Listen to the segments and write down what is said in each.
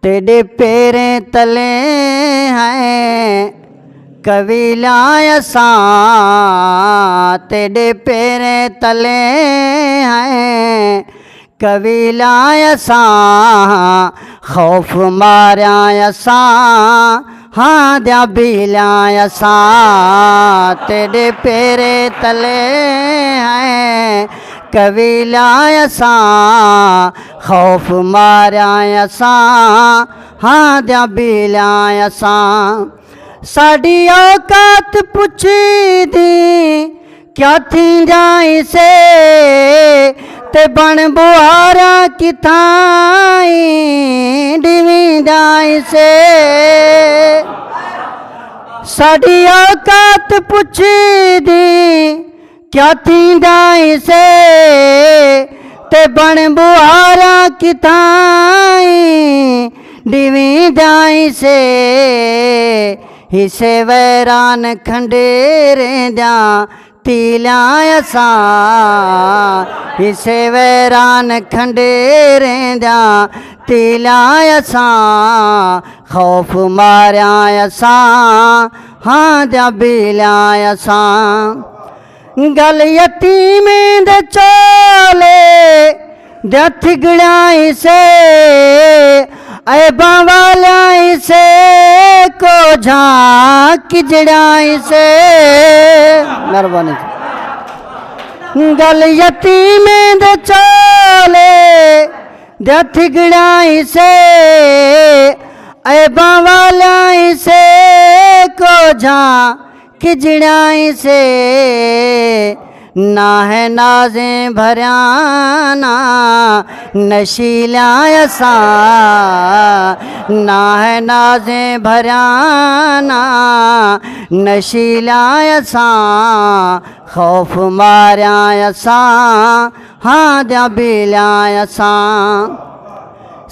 तेरे पैरें तले हैं कबीलायसा, तेरे पैरें तले हैं कबीलायसा, खौफ मारायसा हाँ द्या बिलायसा, तेरे पैरें तले हैं कबीलायसा, खौफ मारायसा हाँ द्या बिलायसा। साड़ी औकात पुछी दी क्या थी जाई से, ते बन बुहारा किथाई डिवी जाई से। साड़ी औकात पुछी दी क्या थी जाई से, ते बन बुहारा किथाई डिवी जाई से। हिसे वैरान खंडेरे जा तिलायसा, हिसे वैरान खंडेरे जा तिलायसा, खौफ मारायसा हाँ जा बिलायसा। गल यतीमें दे चोले दे थिगड़ाई से, ऐबा वालाई से को झाँक जड़ाई से। मेहरबानी। गल यतीमें दे चोले दे थिगड़ाई से, ऐबा वालाई से को झाँक जड़ाई से। ना है नाज़ें भराना नशीलायसा, ना है नाज़ें भराना नशीलायसा, खौफ मारायसा हाँ द्या बिलायसा।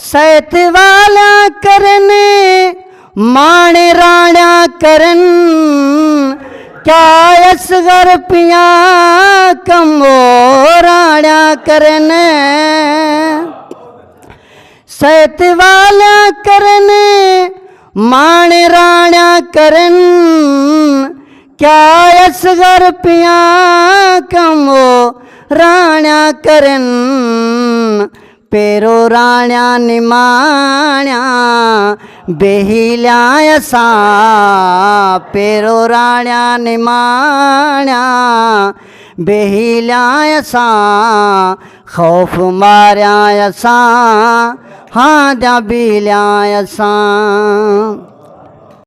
सैत वाला करने माणे राणा करन, क्या असगर पिया कमो राणा करन। सैत वाला करने मान राणा करन, क्या असगर पिया कमो राणा करन। पेरो राणा निमाण्या बेहिलायसा, पेरो राणा निमाण्या बेहिलायसा, खौफ मारायसा हाँ द्या बिलायसा।